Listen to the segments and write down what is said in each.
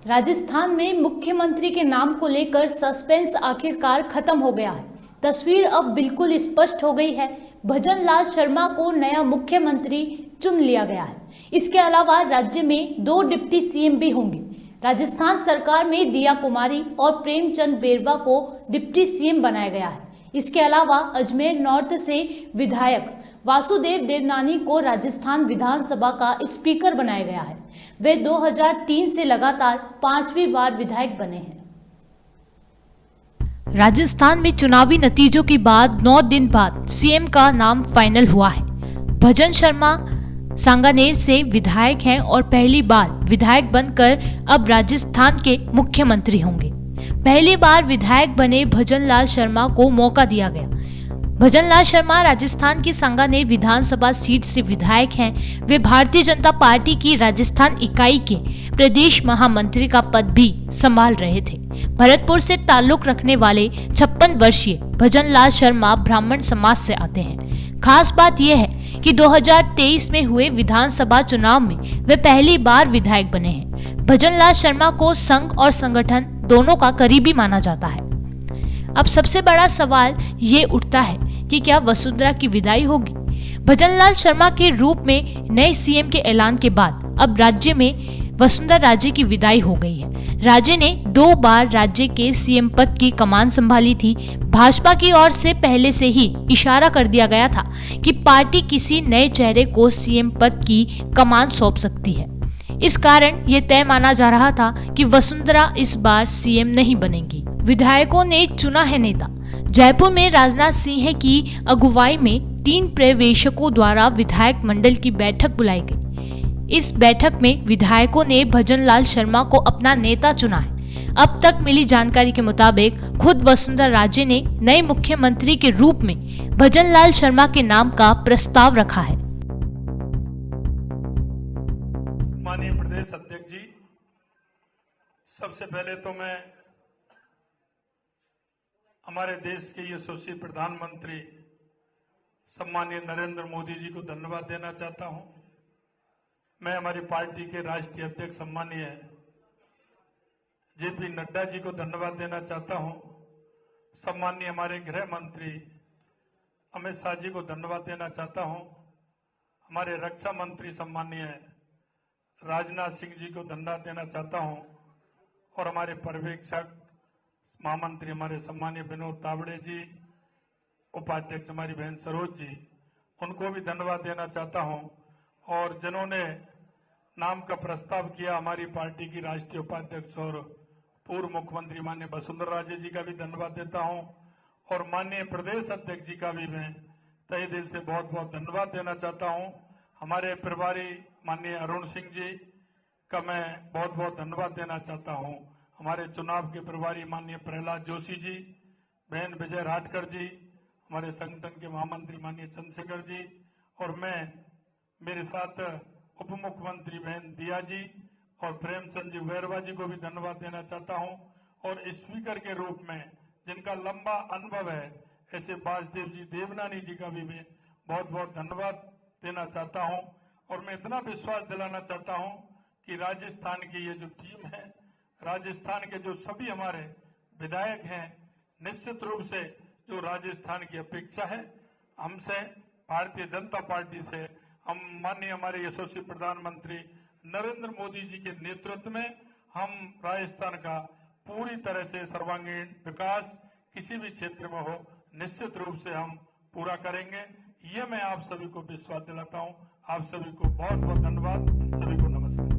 राजस्थान में मुख्यमंत्री के नाम को लेकर सस्पेंस आखिरकार खत्म हो गया है। तस्वीर अब बिल्कुल स्पष्ट हो गई है। भजन लाल शर्मा को नया मुख्यमंत्री चुन लिया गया है। इसके अलावा राज्य में 2 डिप्टी सीएम भी होंगे। राजस्थान सरकार में दिया कुमारी और प्रेमचंद बेरवा को डिप्टी सीएम बनाया गया है। इसके अलावा अजमेर नॉर्थ से विधायक वासुदेव देवनानी को राजस्थान विधानसभा का स्पीकर बनाया गया है। वे 2003 से लगातार 5वीं बार विधायक बने हैं। राजस्थान में चुनावी नतीजों के बाद 9 दिन बाद सीएम का नाम फाइनल हुआ है। भजन शर्मा सांगानेर से विधायक हैं और पहली बार विधायक बनकर अब राजस्थान के मुख्यमंत्री होंगे। पहली बार विधायक बने भजन लाल शर्मा को मौका दिया गया। भजन लाल शर्मा राजस्थान की सांगानेर विधानसभा सीट से विधायक हैं। वे भारतीय जनता पार्टी की राजस्थान इकाई के प्रदेश महामंत्री का पद भी संभाल रहे थे। भरतपुर से ताल्लुक रखने वाले 56 वर्षीय भजन लाल शर्मा ब्राह्मण समाज से आते हैं। खास बात यह है कि 2023 में हुए विधानसभा चुनाव में वे पहली बार विधायक बने हैं। भजन लाल शर्मा को संघ और संगठन दोनों का करीबी माना जाता है। अब सबसे बड़ा सवाल ये उठता है कि क्या वसुंधरा की विदाई होगी? भजन लाल शर्मा के रूप में नए सीएम के ऐलान के बाद अब राज्य में वसुंधरा राजे की विदाई हो गई है। राजे ने 2 बार राज्य के सीएम पद की कमान संभाली थी। भाजपा की ओर से पहले से ही इशारा कर दिया गया था कि पार्टी किसी नए चेहरे को सीएम पद की कमान सौंप सकती है। इस कारण ये तय माना जा रहा था कि वसुंधरा इस बार सीएम नहीं बनेंगी। विधायकों ने चुना है नेता। जयपुर में राजनाथ सिंह की अगुवाई में 3 पर्यवेक्षकों द्वारा विधायक मंडल की बैठक बुलाई गई। इस बैठक में विधायकों ने भजन लाल शर्मा को अपना नेता चुना है। अब तक मिली जानकारी के मुताबिक खुद वसुंधरा राजे ने नए मुख्यमंत्री के रूप में भजन लाल शर्मा के नाम का प्रस्ताव रखा है। माननीय प्रदेश अध्यक्ष जी, सबसे पहले तो मैं हमारे देश के यशस्वी प्रधानमंत्री सम्मानीय नरेंद्र मोदी जी को धन्यवाद देना चाहता हूं। मैं हमारी पार्टी के राष्ट्रीय अध्यक्ष सम्मानीय जेपी नड्डा जी को धन्यवाद देना चाहता हूं। सम्मानीय हमारे गृह मंत्री अमित शाह जी को धन्यवाद देना चाहता हूं। हमारे रक्षा मंत्री सम्मानीय राजनाथ सिंह जी को धन्यवाद देना चाहता हूं और हमारे पर्यवेक्षक महामंत्री हमारे सम्मानीय विनोद तावड़े जी, उपाध्यक्ष हमारी बहन सरोज जी, उनको भी धन्यवाद देना चाहता हूं। और जिन्होंने नाम का प्रस्ताव किया, हमारी पार्टी की राष्ट्रीय उपाध्यक्ष और पूर्व मुख्यमंत्री माननीय वसुंधरा राजे जी का भी धन्यवाद देता हूं और माननीय प्रदेश अध्यक्ष जी का भी मैं तहे दिल से बहुत बहुत धन्यवाद देना चाहता हूं। हमारे प्रभारी माननीय अरुण सिंह जी का मैं बहुत बहुत धन्यवाद देना चाहता हूं। हमारे चुनाव के प्रभारी माननीय प्रहलाद जोशी जी, बहन विजय राठकर जी, हमारे संगठन के महामंत्री माननीय चंद्रशेखर जी और मैं मेरे साथ उप मुख्यमंत्री बहन दिया जी और प्रेमचंद जी बेरवा जी को भी धन्यवाद देना चाहता हूं। और स्पीकर के रूप में जिनका लंबा अनुभव है ऐसे वासुदेव जी देवनानी जी का भी मैं बहुत बहुत धन्यवाद देना चाहता हूं। और मैं इतना विश्वास दिलाना चाहता हूं कि राजस्थान की ये जो टीम है, राजस्थान के जो सभी हमारे विधायक हैं, निश्चित रूप से जो राजस्थान की अपेक्षा है हमसे, भारतीय जनता पार्टी से, हम माननीय हमारे यशस्वी प्रधानमंत्री नरेंद्र मोदी जी के नेतृत्व में हम राजस्थान का पूरी तरह से सर्वांगीण विकास किसी भी क्षेत्र में हो निश्चित रूप से हम पूरा करेंगे। ये मैं आप सभी को विश्वास दिलाता हूं। आप सभी को बहुत बहुत धन्यवाद। सभी को नमस्कार।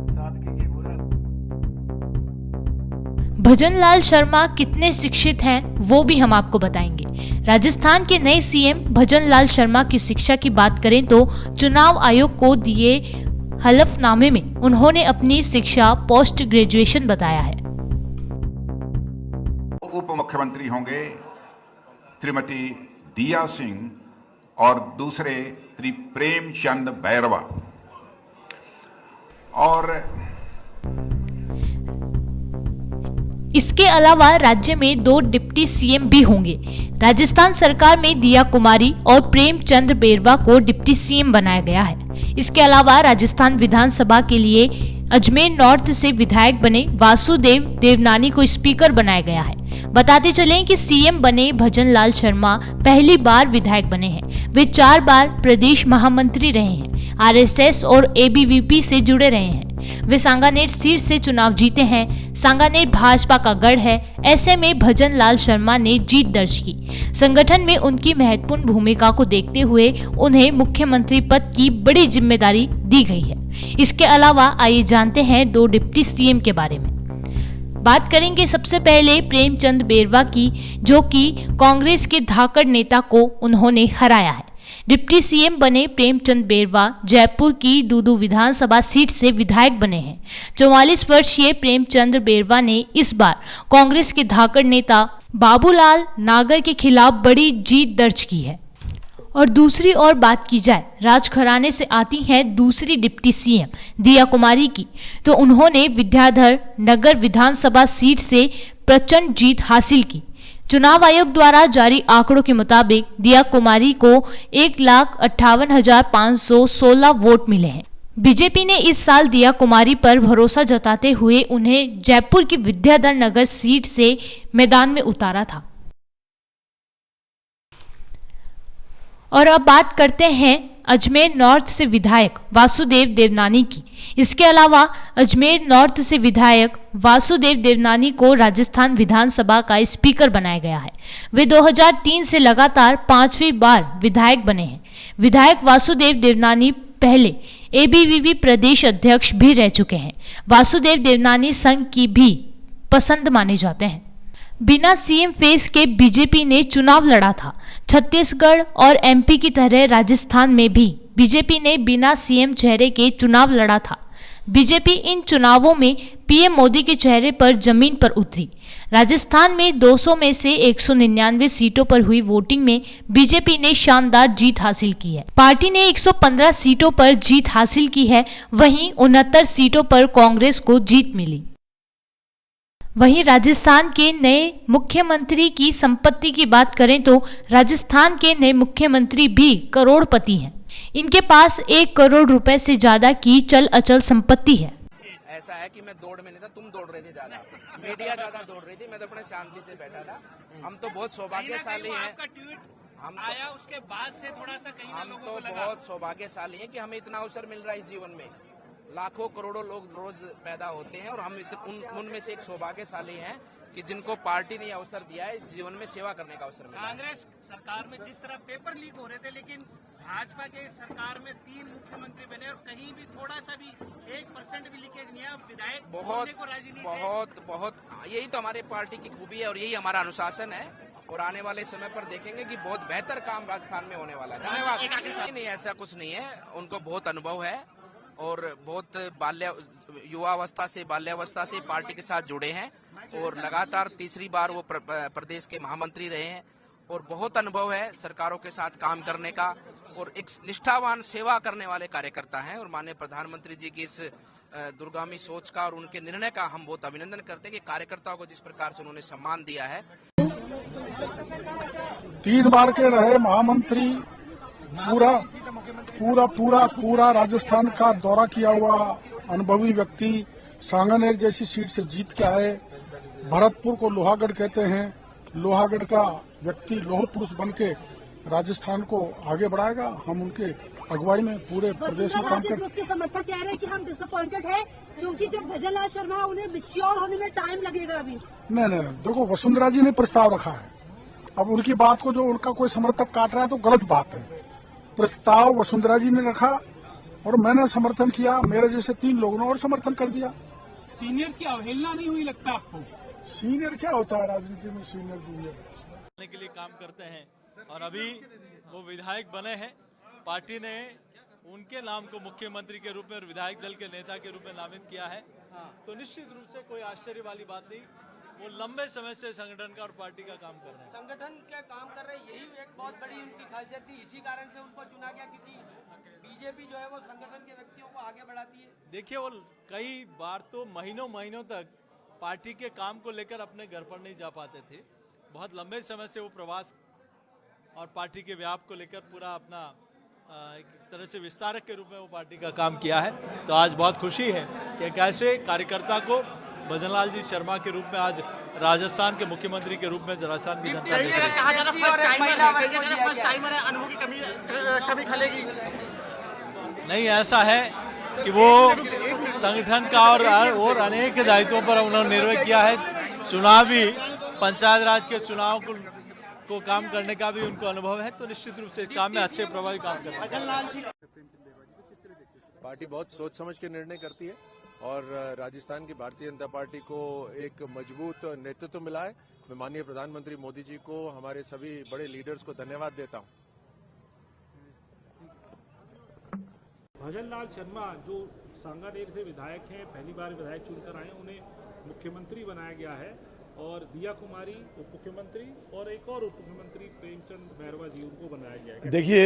सादगी की बुरात। भजन लाल शर्मा कितने शिक्षित हैं वो भी हम आपको बताएंगे। राजस्थान के नए सीएम भजन लाल शर्मा की शिक्षा की बात करें तो चुनाव आयोग को दिए हलफनामे में उन्होंने अपनी शिक्षा पोस्ट ग्रेजुएशन बताया है। उप मुख्यमंत्री होंगे श्रीमती दिया सिंह और दूसरे श्री प्रेमचंद बेरवा। और इसके अलावा राज्य में 2 डिप्टी सीएम भी होंगे। राजस्थान सरकार में दिया कुमारी और प्रेमचंद बेरवा को डिप्टी सीएम बनाया गया है। इसके अलावा राजस्थान विधानसभा के लिए अजमेर नॉर्थ से विधायक बने वासुदेव देवनानी को स्पीकर बनाया गया है। बताते चलें कि सीएम बने भजन लाल शर्मा पहली बार विधायक बने हैं। वे 4 बार प्रदेश महामंत्री रहे हैं, आरएसएस और एबीवीपी से जुड़े रहे हैं। वे सांगानेर सीट से चुनाव जीते हैं। सांगानेर भाजपा का गढ़ है, ऐसे में भजन लाल शर्मा ने जीत दर्ज की। संगठन में उनकी महत्वपूर्ण भूमिका को देखते हुए उन्हें मुख्यमंत्री पद की बड़ी जिम्मेदारी दी गई है। इसके अलावा आइए जानते हैं 2 डिप्टी सीएम के बारे में। बात करेंगे सबसे पहले प्रेमचंद बेरवा की, जो कि कांग्रेस के धाकड़ नेता को उन्होंने हराया है। डिप्टी सीएम बने प्रेमचंद बेरवा जयपुर की दूदू विधानसभा सीट से विधायक बने हैं। 44 वर्षीय प्रेमचंद बेरवा ने इस बार कांग्रेस के धाकड़ नेता बाबूलाल नागर के खिलाफ बड़ी जीत दर्ज की है। और दूसरी ओर बात की जाए राजघराने से आती हैं दूसरी डिप्टी सीएम दिया कुमारी की, तो उन्होंने विद्याधर नगर विधानसभा सीट से प्रचंड जीत हासिल की। चुनाव आयोग द्वारा जारी आंकड़ों के मुताबिक दिया कुमारी को 1,58,516 वोट मिले हैं। बीजेपी ने इस साल दिया कुमारी पर भरोसा जताते हुए उन्हें जयपुर की विद्याधर नगर सीट से मैदान में उतारा था। और अब बात करते हैं अजमेर नॉर्थ से विधायक वासुदेव देवनानी की। इसके अलावा अजमेर नॉर्थ से विधायक वासुदेव देवनानी को राजस्थान विधानसभा का स्पीकर बनाया गया है। वे 2003 से लगातार 5वीं बार विधायक बने हैं। विधायक वासुदेव देवनानी पहले एबीवीपी प्रदेश अध्यक्ष भी रह चुके हैं। वासुदेव देवनानी संघ की भी पसंद माने जाते हैं। बिना सीएम फेस के बीजेपी ने चुनाव लड़ा था। छत्तीसगढ़ और एमपी की तरह राजस्थान में भी बीजेपी ने बिना सीएम चेहरे के चुनाव लड़ा था। बीजेपी इन चुनावों में पीएम मोदी के चेहरे पर जमीन पर उतरी। राजस्थान में 200 में से 199 सीटों पर हुई वोटिंग में बीजेपी ने शानदार जीत हासिल की है। पार्टी ने 115 सीटों पर जीत हासिल की है, वहीं 69 सीटों पर कांग्रेस को जीत मिली। वहीं राजस्थान के नए मुख्यमंत्री की संपत्ति की बात करें तो राजस्थान के नए मुख्यमंत्री भी करोड़पति हैं। इनके पास 1 करोड़ रुपए से ज्यादा की चल अचल संपत्ति है। ऐसा है कि मैं दौड़ में नहीं था, तुम दौड़ रहे थे ज्यादा, मीडिया ज्यादा दौड़ रही थी, मैं तो अपने शांति से बैठा था। हम तो बहुत सौभाग्यशाली हैं। हम आया उसके बाद से थोड़ा सा कहीं हम तो बहुत सौभाग्यशाली हैं कि हमें इतना अवसर मिल रहा है इस जीवन में। लाखों करोड़ों लोग रोज पैदा होते हैं और हम उनमें से एक सौभाग्यशाली हैं कि जिनको पार्टी ने अवसर दिया है जीवन में सेवा करने का अवसर मिला। कांग्रेस सरकार में जिस तरह पेपर लीक हो रहे थे, लेकिन भाजपा के सरकार में 3 मुख्यमंत्री बने और कहीं भी थोड़ा सा भी 1% भी लीकेज नहीं है। विधायक बहुत यही तो हमारे पार्टी की खूबी है और यही हमारा अनुशासन है। और आने वाले समय पर देखेंगे कि बहुत बेहतर काम राजस्थान में होने वाला है। धन्यवाद। नहीं, ऐसा कुछ नहीं है, उनको बहुत अनुभव है और बहुत युवावस्था से बाल्यावस्था से पार्टी के साथ जुड़े हैं और लगातार तीसरी बार वो प्रदेश के महामंत्री रहे हैं और बहुत अनुभव है सरकारों के साथ काम करने का और एक निष्ठावान सेवा करने वाले कार्यकर्ता हैं। और माननीय प्रधानमंत्री जी की इस दूरगामी सोच का और उनके निर्णय का हम बहुत अभिनंदन करते हैं कि कार्यकर्ताओं को जिस प्रकार से उन्होंने सम्मान दिया है। 3 बार के रहे महामंत्री, पूरा राजस्थान का दौरा किया हुआ अनुभवी व्यक्ति, सांगानेर जैसी सीट से जीत के आए। भरतपुर को लोहागढ़ कहते हैं, लोहागढ़ का व्यक्ति लोह पुरुष बन के राजस्थान को आगे बढ़ाएगा। हम उनके अगुवाई में पूरे प्रदेश में काम करें। के समर्थक कह रहे हैं कि हम डिसअपॉइंटेड है क्योंकि जब भजन लाल शर्मा उन्हें मैच्योर होने में टाइम लगेगा अभी। नहीं, देखो वसुंधरा जी ने प्रस्ताव रखा है। अब उनकी बात को जो उनका कोई समर्थक काट रहा है तो गलत बात है। प्रस्ताव वसुंधरा जी ने रखा और मैंने समर्थन किया, मेरे जैसे 3 लोगों ने और समर्थन कर दिया। सीनियर की अवहेलना नहीं हुई लगता आपको? सीनियर क्या होता है राजनीति में? सीनियर जूनियर के लिए काम करते हैं और अभी वो विधायक बने हैं। पार्टी ने उनके नाम को मुख्यमंत्री के रूप में और विधायक दल के नेता के रूप में नामित किया है। तो निश्चित रूप से कोई आश्चर्य वाली बात नहीं, वो लंबे समय से संगठन का और पार्टी का काम कर रहे हैं। संगठन का काम कर रहे हैं, यही एक बहुत बड़ी उनकी खासियत थी, इसी कारण से उनको चुना गया क्योंकि बीजेपी जो है वो संगठन के व्यक्तियों को आगे बढ़ाती है। देखिए, वो कई बार तो महीनों तक पार्टी के काम को लेकर अपने घर पर नहीं जा पाते थे। बहुत लंबे समय से वो प्रवास और पार्टी के व्याप को लेकर पूरा अपना एक तरह से विस्तारक के रूप में वो पार्टी का काम किया है। तो आज बहुत खुशी है कि एक ऐसे कार्यकर्ता को भजनलाल जी शर्मा के रूप में आज राजस्थान के मुख्यमंत्री के रूप में राजस्थान की जनता नहीं, ऐसा है कि वो संगठन का और अनेक दायित्वों पर उन्होंने निर्वह किया है। चुनावी पंचायत राज के चुनाव को काम करने का भी उनको अनुभव है, तो निश्चित रूप से इस काम में अच्छे प्रभावी काम करते हैं। पार्टी बहुत सोच समझ के निर्णय करती है और राजस्थान की भारतीय जनता पार्टी को एक मजबूत नेतृत्व मिला है। मैं माननीय प्रधानमंत्री मोदी जी को, हमारे सभी बड़े लीडर्स को धन्यवाद देता हूं। भजनलाल शर्मा जो सांगानेर से विधायक हैं, पहली बार विधायक चुनकर आए, उन्हें मुख्यमंत्री बनाया गया है और दिया कुमारी उप मुख्यमंत्री और एक और उप मुख्यमंत्री प्रेमचंद बैरवा जी, उनको बनाया गया है। देखिए,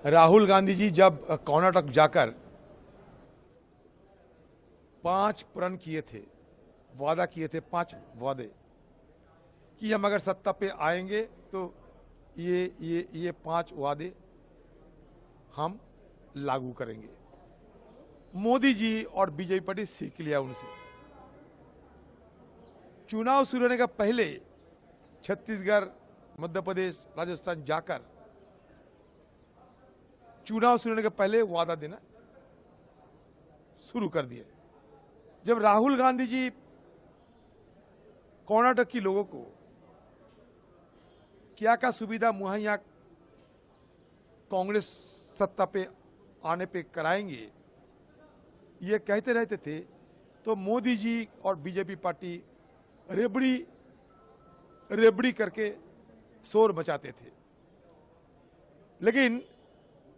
राहुल गांधी जी जब कर्नाटक जाकर 5 प्रण किए थे, वादा किए थे, 5 वादे कि हम अगर सत्ता पे आएंगे तो ये 5 वादे हम लागू करेंगे। मोदी जी और बीजेपी पार्टी सीख लिया उनसे। चुनाव शुरू होने का पहले छत्तीसगढ़, मध्य प्रदेश, राजस्थान जाकर चुनाव शुरू होने के पहले वादा देना शुरू कर दिए। जब राहुल गांधी जी कर्नाटक के लोगों को क्या क्या सुविधा मुहैया कांग्रेस सत्ता पे आने पे कराएंगे, ये कहते रहते थे, तो मोदी जी और बीजेपी पार्टी रेबड़ी करके शोर मचाते थे। लेकिन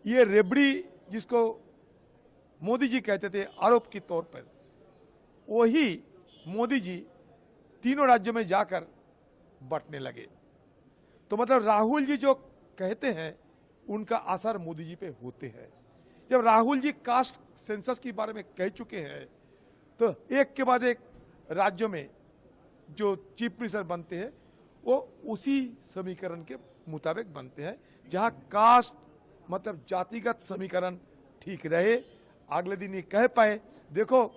ये रेबड़ी जिसको मोदी जी कहते थे आरोप के तौर पर, वही मोदी जी तीनों राज्यों में जाकर बंटने लगे। तो मतलब राहुल जी जो कहते हैं उनका असर मोदी जी पे होते हैं। जब राहुल जी कास्ट सेंसस के बारे में कह चुके हैं, तो एक के बाद एक राज्यों में जो चीफ मिनिस्टर बनते हैं वो उसी समीकरण के मुताबिक बनते हैं, जहां कास्ट मतलब जातिगत समीकरण ठीक रहे। अगले दिन ये कह पाए, देखो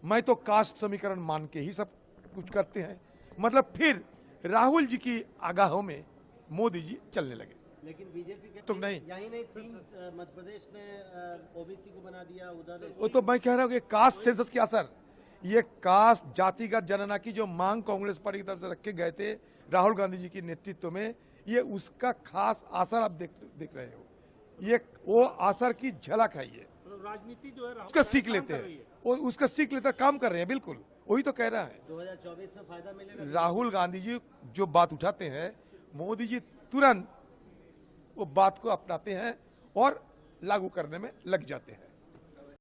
मैं तो कास्ट समीकरण मान के ही सब कुछ करते हैं, मतलब फिर राहुल जी की आगाहों में मोदी जी चलने लगे। लेकिन बीजेपी तो नहीं, यही नहीं, 3 मध्य प्रदेश में ओबीसी को बना दिया, उधर वो तो मैं कह रहा हूँ कि कास्ट सेंसस के असर, ये कास्ट जातिगत जनगणना की जो मांग कांग्रेस पार्टी की तरफ से रखे गए थे राहुल गांधी जी के नेतृत्व में, ये उसका खास असर आप देख रहे हो। ये वो असर की झलक है। ये राजनीति जो है उसका सीख लेते हैं, वो उसका सीख लेकर काम कर रहे हैं। बिल्कुल वही तो कह रहा है। 2024 में फायदा मिलेगा। राहुल गांधी जी जो बात उठाते हैं, मोदी जी तुरंत वो बात को अपनाते हैं और लागू करने में लग जाते हैं।